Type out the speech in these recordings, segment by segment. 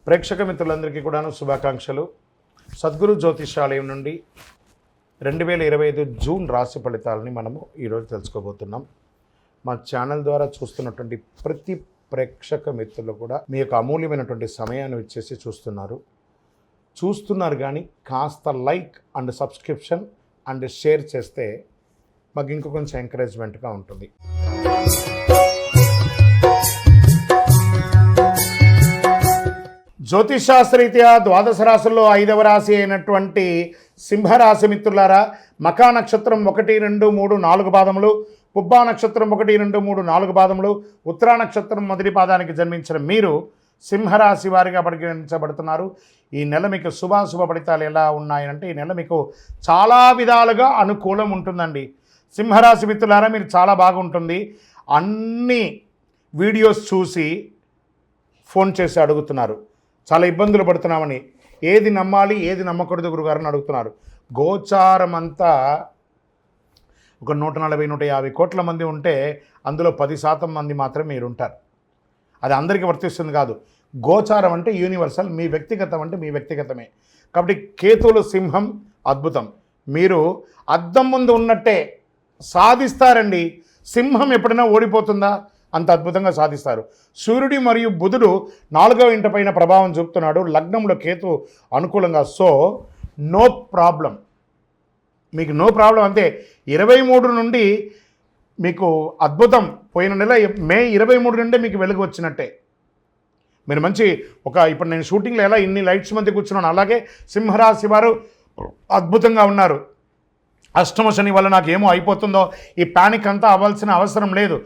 ప్రేక్షక మిత్రులందరికీ కూడాను శుభాకాంక్షలు. సద్గురు జ్యోతిషాలయం నుండి 2025 జూన్ రాశి ఫలితాలని మనము ఈరోజు తెలుసుకోబోతున్నాం. మా ఛానల్ ద్వారా చూస్తున్నటువంటి ప్రతి ప్రేక్షక మిత్రులు కూడా మీ యొక్క అమూల్యమైనటువంటి సమయాన్ని ఇచ్చేసి చూస్తున్నారు కానీ కాస్త like and subscription and share చేస్తే మాకు ఇంకో కొంచెం ఎంకరేజ్మెంట్గా ఉంటుంది. జ్యోతిషాస్త్రరీత్యా ద్వాదశ రాశుల్లో 5వ రాశి అయినటువంటి సింహరాశి మిత్రులారా, మకా నక్షత్రం 1, 2, 3, 4 పాదములు, పుబ్బా నక్షత్రం 1, 2, 3, 4 పాదములు, ఉత్తరా నక్షత్రం మొదటి పాదానికి జన్మించిన మీరు సింహరాశి వారిగా పరిగణించబడుతున్నారు. ఈ నెల మీకు శుభాశుభ ఫలితాలు ఎలా ఉన్నాయంటే, ఈ నెల మీకు చాలా విధాలుగా అనుకూలం ఉంటుందండి. సింహరాశి మిత్రులారా, మీరు చాలా బాగుంటుంది. అన్ని వీడియోస్ చూసి ఫోన్ చేసి అడుగుతున్నారు, చాలా ఇబ్బందులు పడుతున్నామని. ఏది నమ్మాలి ఏది నమ్మకూడదు గురుగారిని అడుగుతున్నారు. గోచారం అంతా ఒక 140-150 కోట్ల మంది ఉంటే అందులో 10% మంది మాత్రమే మీరు ఉంటారు. అది అందరికీ వర్తిస్తుంది కాదు. గోచారం అంటే యూనివర్సల్, మీ వ్యక్తిగతం అంటే మీ వ్యక్తిగతమే. కాబట్టి కేతువులు సింహం అద్భుతం. మీరు అద్దం ముందు ఉన్నట్టే సాధిస్తారండి. సింహం ఎప్పుడైనా ఓడిపోతుందా? అంత అద్భుతంగా సాధిస్తారు. సూర్యుడి మరియు బుధుడు 4వ ఇంట పైన ప్రభావం చూపుతున్నాడు. లగ్నంలో కేతు అనుకూలంగా. సో నో ప్రాబ్లం, మీకు నో ప్రాబ్లం. అంతే. 23 నుండి మీకు అద్భుతం. పోయిన నెల మే 23 నుండి మీకు వెలుగు వచ్చినట్టే. మీరు మంచి ఇప్పుడు నేను షూటింగ్లో ఎలా ఇన్ని లైట్స్ మధ్య కూర్చున్నాను, అలాగే సింహరాశి వారు అద్భుతంగా ఉన్నారు. అష్టమ శని వల్ల నాకు ఏమో అయిపోతుందో ఈ ప్యానిక్ అంతా అవ్వాల్సిన అవసరం లేదు.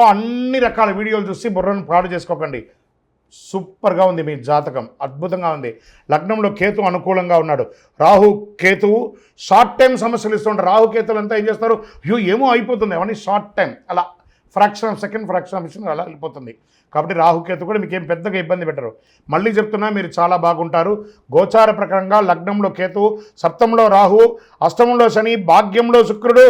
అన్ని రకాల వీడియోలు చూసి బుర్రను పాడు చేసుకోకండి. సూపర్గా ఉంది మీ జాతకం, అద్భుతంగా ఉంది. లగ్నంలో కేతు అనుకూలంగా ఉన్నాడు. రాహు కేతువు షార్ట్ టైం సమస్యలు ఇస్తుంటారు. రాహు కేతువులు అంతా ఏం చేస్తారు, ఏమో అయిపోతుంది అవన్నీ షార్ట్ టైం, అలా ఫ్రాక్షన్ ఆఫ్ సెకండ్ అలా వెళ్ళిపోతుంది. కాబట్టి రాహుకేతు కూడా మీకేం పెద్దగా ఇబ్బంది పెట్టరు. మళ్ళీ చెప్తున్నా, మీరు చాలా బాగుంటారు. గోచార ప్రకారంగా లగ్నంలో కేతువు, సప్తమంలో రాహు, అష్టమంలో శని, భాగ్యంలో శుక్రుడు,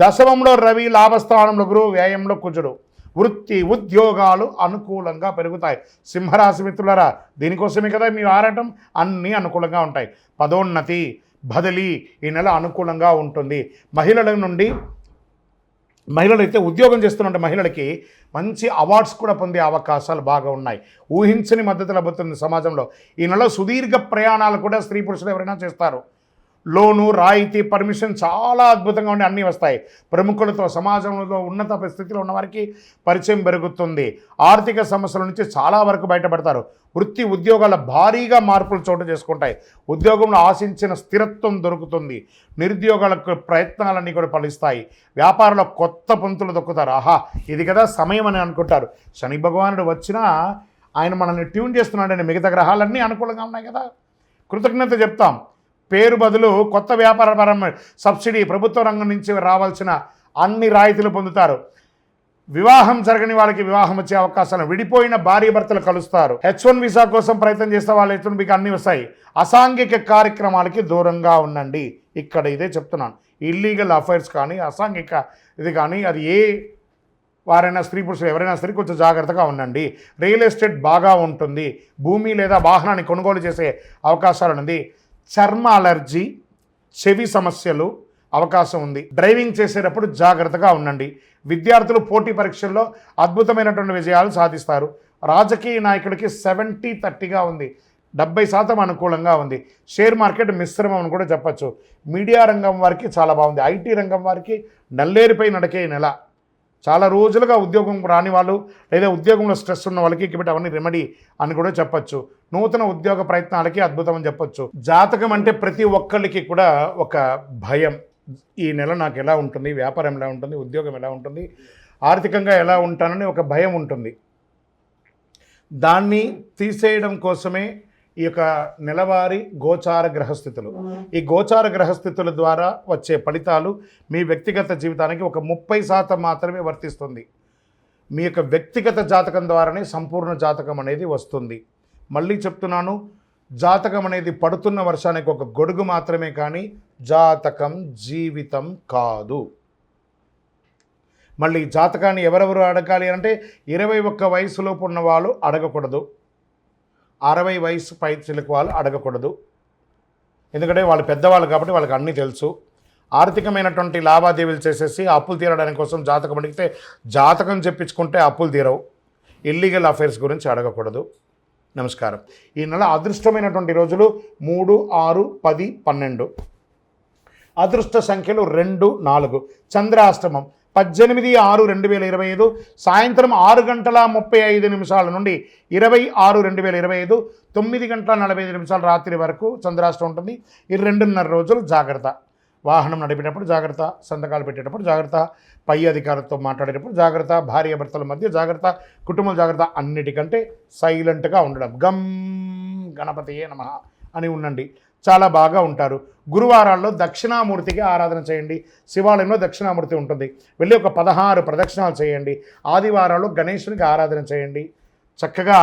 దశమంలో రవి, లాభస్థానంలో గురువు, వ్యయంలో కుజుడు. వృత్తి ఉద్యోగాలు అనుకూలంగా పెరుగుతాయి. సింహరాశి మిత్రులారా, దీనికోసమే కదా మీ ఆరాటం. అన్నీ అనుకూలంగా ఉంటాయి. పదోన్నతి, బదిలీ ఈ నెల అనుకూలంగా ఉంటుంది. మహిళలైతే ఉద్యోగం చేస్తున్న మహిళలకి మంచి అవార్డ్స్ కూడా పొందే అవకాశాలు బాగా ఉన్నాయి. ఊహించని మద్దతు లభిస్తుంది సమాజంలో. ఈ నెల సుదీర్ఘ ప్రయాణాలు కూడా స్త్రీ పురుషులు ఎవరైనా చేస్తారు. లోను, రాయితీ, పర్మిషన్ చాలా అద్భుతంగా ఉండి అన్నీ వస్తాయి. ప్రముఖులతో, సమాజంలో ఉన్నత స్థితిలో ఉన్నవారికి పరిచయం పెరుగుతుంది. ఆర్థిక సమస్యల నుంచి చాలా వరకు బయటపడతారు. వృత్తి ఉద్యోగాల భారీగా మార్పులు చోటు చేసుకుంటాయి. ఉద్యోగంలో ఆశించిన స్థిరత్వం దొరుకుతుంది. నిరుద్యోగాలకు ప్రయత్నాలన్నీ కూడా ఫలిస్తాయి. వ్యాపారంలో కొత్త పంతులు దొక్కుతారు. ఇది కదా సమయం అని అనుకుంటారు. శని భగవానుడు వచ్చినా ఆయన మనల్ని ట్యూన్ చేస్తున్నాడని. మిగతా గ్రహాలన్నీ అనుకూలంగా ఉన్నాయి కదా, కృతజ్ఞత చెప్తాం. పేరు బదులు కొత్త వ్యాపారపరమైన సబ్సిడీ, ప్రభుత్వ రంగం నుంచి రావాల్సిన అన్ని రాయితీలు పొందుతారు. వివాహం జరగని వాళ్ళకి వివాహం వచ్చే అవకాశాలు, విడిపోయిన భార్య భర్తలు కలుస్తారు. H1 వీసా కోసం ప్రయత్నం చేస్తే వాళ్ళ H1 మీకు అన్నీ వస్తాయి. అసాంఘిక కార్యక్రమాలకి దూరంగా ఉండండి. ఇక్కడ ఇదే చెప్తున్నాను. ఇల్లీగల్ అఫైర్స్ కానీ, అసాంఘిక ఇది కానీ, అది ఏ వారైనా స్త్రీ పురుషులు ఎవరైనా సరే కొంచెం జాగ్రత్తగా ఉండండి. రియల్ ఎస్టేట్ బాగా ఉంటుంది. భూమి లేదా వాహనాన్ని కొనుగోలు చేసే అవకాశాలు ఉంది. చర్మ అలర్జీ, చెవి సమస్యలు అవకాశం ఉంది. డ్రైవింగ్ చేసేటప్పుడు జాగ్రత్తగా ఉండండి. విద్యార్థులు పోటీ పరీక్షల్లో అద్భుతమైనటువంటి విజయాలు సాధిస్తారు. రాజకీయ నాయకుడికి 70-30గా ఉంది. 70% అనుకూలంగా ఉంది. షేర్ మార్కెట్ మిశ్రమం అని కూడా చెప్పచ్చు. మీడియా రంగం వారికి చాలా బాగుంది. ఐటీ రంగం వారికి నల్లేరిపై నడికే నెల. చాలా రోజులుగా ఉద్యోగం రాని వాళ్ళు, లేదా ఉద్యోగంలో స్ట్రెస్ ఉన్న వాళ్ళకి ఇక్కడ అవన్నీ రెమెడీ అని కూడా చెప్పచ్చు. నూతన ఉద్యోగ ప్రయత్నాలకి అద్భుతం అని చెప్పచ్చు. జాతకం అంటే ప్రతి ఒక్కరికి కూడా ఒక భయం. ఈ నెల నాకు ఎలా ఉంటుంది, వ్యాపారం ఎలా ఉంటుంది, ఉద్యోగం ఎలా ఉంటుంది, ఆర్థికంగా ఎలా ఉంటానని ఒక భయం ఉంటుంది. దాన్ని తీసేయడం కోసమే ఈ యొక్క నెలవారీ గోచార గ్రహస్థితులు. ఈ గోచార గ్రహస్థితుల ద్వారా వచ్చే ఫలితాలు మీ వ్యక్తిగత జీవితానికి ఒక 30% మాత్రమే వర్తిస్తుంది. మీ యొక్క వ్యక్తిగత జాతకం ద్వారానే సంపూర్ణ జాతకం అనేది వస్తుంది. మళ్ళీ చెప్తున్నాను, జాతకం అనేది పడుతున్న వర్షానికి ఒక గొడుగు మాత్రమే, కానీ జాతకం జీవితం కాదు. మళ్ళీ జాతకాన్ని ఎవరెవరు అడగాలి అంటే 21 వయసులోపు ఉన్నవాళ్ళు అడగకూడదు. 60 వయసు పై చిలుకు వాళ్ళు అడగకూడదు. ఎందుకంటే వాళ్ళు పెద్దవాళ్ళు కాబట్టి వాళ్ళకి అన్నీ తెలుసు. ఆర్థికమైనటువంటి లావాదేవీలు చేసేసి అప్పులు తీరడానికి కోసం జాతకం అడిగితే జాతకం చెప్పించుకుంటే అప్పులు తీరవు. ఇల్లీగల్ అఫైర్స్ గురించి అడగకూడదు. నమస్కారం. ఈ నెల అదృష్టమైనటువంటి రోజులు 3, 6, 10, 12. అదృష్ట సంఖ్యలు 2, 4. చంద్రాష్టమం 18/6/2025 సాయంత్రం 6:35 నుండి 20/6/2025 9:45 రాత్రి వరకు చంద్రాష్టమం ఉంటుంది. ఈ 2.5 రోజులు జాగ్రత్త. వాహనం నడిపేటప్పుడు జాగ్రత్త, సంతకాలు పెట్టేటప్పుడు జాగ్రత్త, పై అధికారులతో మాట్లాడేటప్పుడు జాగ్రత్త, భార్యాభర్తల మధ్య జాగ్రత్త, కుటుంబం జాగ్రత్త. అన్నిటికంటే సైలెంట్గా ఉండడం. గం గణపతియే నమః అని ఉండండి, చాలా బాగా ఉంటారు. గురువారాల్లో దక్షిణామూర్తికి ఆరాధన చేయండి. శివాలయంలో దక్షిణామూర్తి ఉంటుంది, వెళ్ళి ఒక 16 ప్రదక్షిణాలు చేయండి. ఆదివారాల్లో గణేశునికి ఆరాధన చేయండి. చక్కగా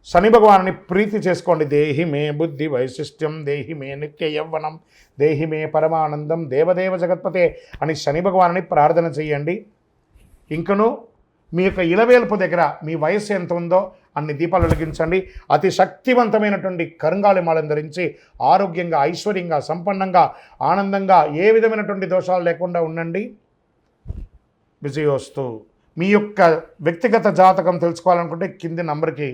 శని భగవాన్ని ప్రీతి చేసుకోండి. దేహి మే బుద్ధి వైశిష్ట్యం, దేహి మే నిత్య యవ్వనం, దేహి మే పరమానందం, దేవదేవ జగత్పతే అని శని భగవాన్ని ప్రార్థన చేయండి. ఇంకను మీ యొక్క ఇలవేల్పు దగ్గర మీ వయస్సు ఎంత ఉందో అన్ని దీపాలు వెలిగించండి. అతి శక్తివంతమైనటువంటి కరుంగాలి మాలను ధరించి ఆరోగ్యంగా, ఐశ్వర్యంగా, సంపన్నంగా, ఆనందంగా, ఏ విధమైనటువంటి దోషాలు లేకుండా ఉండండి. విజయోస్తు. మీ యొక్క వ్యక్తిగత జాతకం తెలుసుకోవాలనుకుంటే కింది నంబర్కి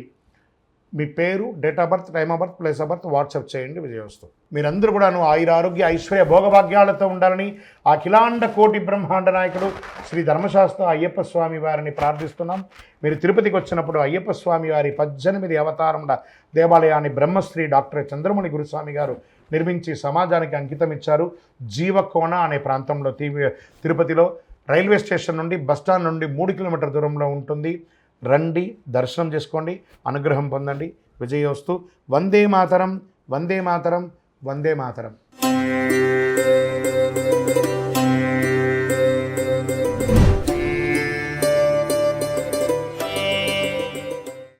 మీ పేరు, date of birth, time of birth, place of birth WhatsApp చేయండి. విజయోస్తు. మీరందరూ కూడాను ఆయురారోగ్య ఐశ్వర్య భోగభాగ్యాలతో ఉండాలని అఖిలాండ కోటి బ్రహ్మాండ నాయకుడు శ్రీ ధర్మశాస్త్ర అయ్యప్ప స్వామి వారిని ప్రార్థిస్తున్నాం. మీరు తిరుపతికి వచ్చినప్పుడు అయ్యప్ప స్వామి వారి 18 అవతారముల దేవాలయాన్ని బ్రహ్మశ్రీ డాక్టర్ చంద్రమణి గురుస్వామి గారు నిర్మించి సమాజానికి అంకితం ఇచ్చారు. జీవకోణ అనే ప్రాంతంలో తిరుపతిలో రైల్వే స్టేషన్ నుండి బస్టాండ్ నుండి 3 కిలోమీటర్ల దూరంలో ఉంటుంది. రండి, దర్శనం చేసుకోండి, అనుగ్రహం పొందండి. విజయోస్తు. వందే మాతరం, వందే మాతరం, వందే మాతరం.